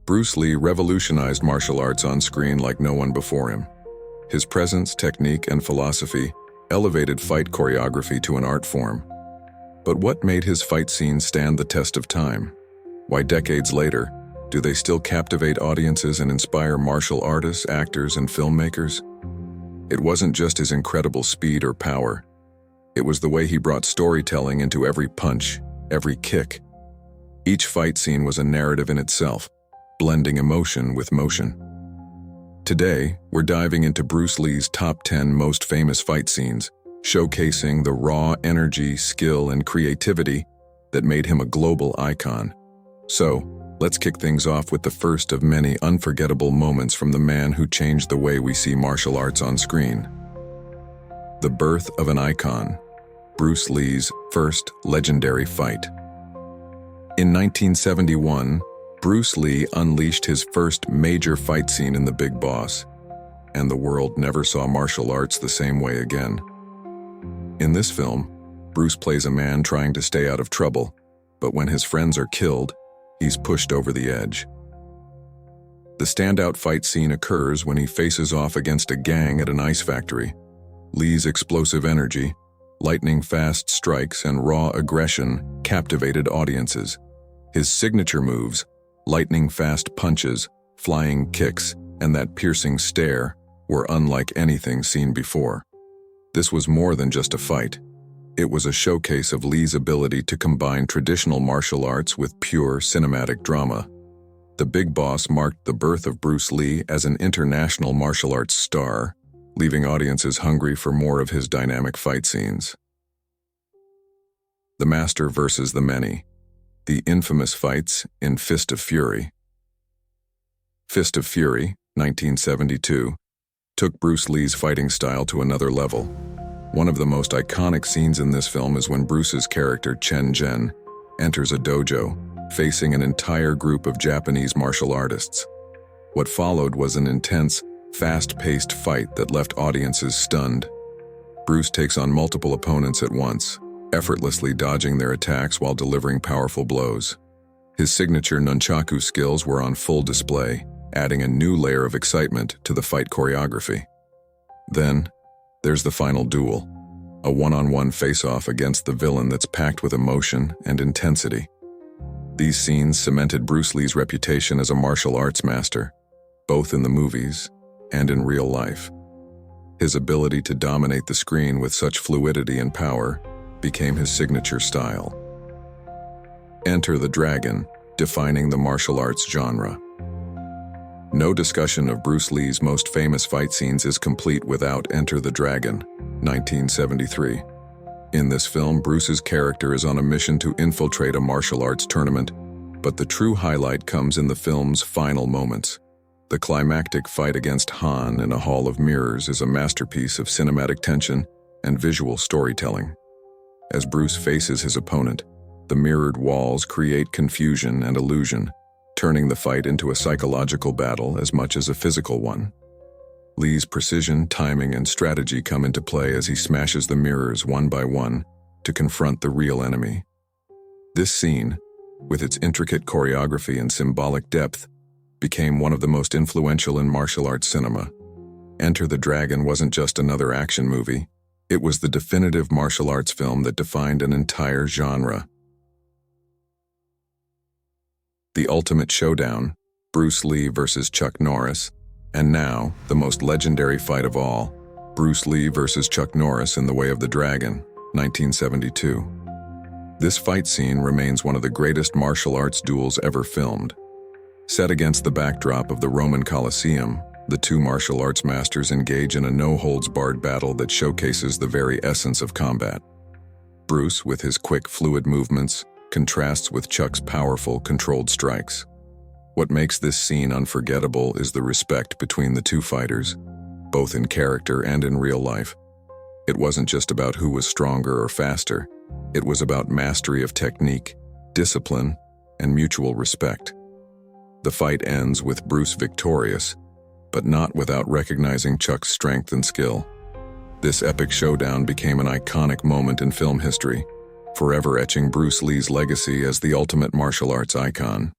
Bruce Lee revolutionized martial arts on screen like no one before him. His presence, technique, and philosophy elevated fight choreography to an art form. But what made his fight scenes stand the test of time? Why decades later, do they still captivate audiences and inspire martial artists, actors, and filmmakers? It wasn't just his incredible speed or power. It was the way he brought storytelling into every punch, every kick. Each fight scene was a narrative in itself, blending emotion with motion. Today, we're diving into Bruce Lee's top 10 most famous fight scenes, showcasing the raw energy, skill, and creativity that made him a global icon. So, let's kick things off with the first of many unforgettable moments from the man who changed the way we see martial arts on screen. The birth of an icon, Bruce Lee's first legendary fight. In 1971, Bruce Lee unleashed his first major fight scene in The Big Boss, and the world never saw martial arts the same way again. In this film, Bruce plays a man trying to stay out of trouble, but when his friends are killed, he's pushed over the edge. The standout fight scene occurs when he faces off against a gang at an ice factory. Lee's explosive energy, lightning-fast strikes, and raw aggression captivated audiences. His signature moves, lightning-fast punches, flying kicks, and that piercing stare were unlike anything seen before. This was more than just a fight. It was a showcase of Lee's ability to combine traditional martial arts with pure cinematic drama. The Big Boss marked the birth of Bruce Lee as an international martial arts star, leaving audiences hungry for more of his dynamic fight scenes. The Master versus the Many. The infamous fights in Fist of Fury. Fist of Fury, 1972, took Bruce Lee's fighting style to another level. One of the most iconic scenes in this film is when Bruce's character Chen Zhen enters a dojo, facing an entire group of Japanese martial artists. What followed was an intense, fast-paced fight that left audiences stunned. Bruce takes on multiple opponents at once, effortlessly dodging their attacks while delivering powerful blows. His signature nunchaku skills were on full display, adding a new layer of excitement to the fight choreography. Then, there's the final duel, a one-on-one face-off against the villain that's packed with emotion and intensity. These scenes cemented Bruce Lee's reputation as a martial arts master, both in the movies and in real life. His ability to dominate the screen with such fluidity and power became his signature style. Enter the Dragon, defining the martial arts genre. No discussion of Bruce Lee's most famous fight scenes is complete without Enter the Dragon, 1973. In this film, Bruce's character is on a mission to infiltrate a martial arts tournament, but the true highlight comes in the film's final moments. The climactic fight against Han in a hall of mirrors is a masterpiece of cinematic tension and visual storytelling. As Bruce faces his opponent, the mirrored walls create confusion and illusion, turning the fight into a psychological battle as much as a physical one. Lee's precision, timing, and strategy come into play as he smashes the mirrors one by one to confront the real enemy. This scene, with its intricate choreography and symbolic depth, became one of the most influential in martial arts cinema. Enter the Dragon wasn't just another action movie. It was the definitive martial arts film that defined an entire genre. The ultimate showdown, Bruce Lee versus Chuck Norris, and now, the most legendary fight of all, Bruce Lee versus Chuck Norris in The Way of the Dragon, 1972. This fight scene remains one of the greatest martial arts duels ever filmed. Set against the backdrop of the Roman Colosseum, the two martial arts masters engage in a no-holds-barred battle that showcases the very essence of combat. Bruce, with his quick, fluid movements, contrasts with Chuck's powerful, controlled strikes. What makes this scene unforgettable is the respect between the two fighters, both in character and in real life. It wasn't just about who was stronger or faster. It was about mastery of technique, discipline, and mutual respect. The fight ends with Bruce victorious, but not without recognizing Chuck's strength and skill. This epic showdown became an iconic moment in film history, forever etching Bruce Lee's legacy as the ultimate martial arts icon.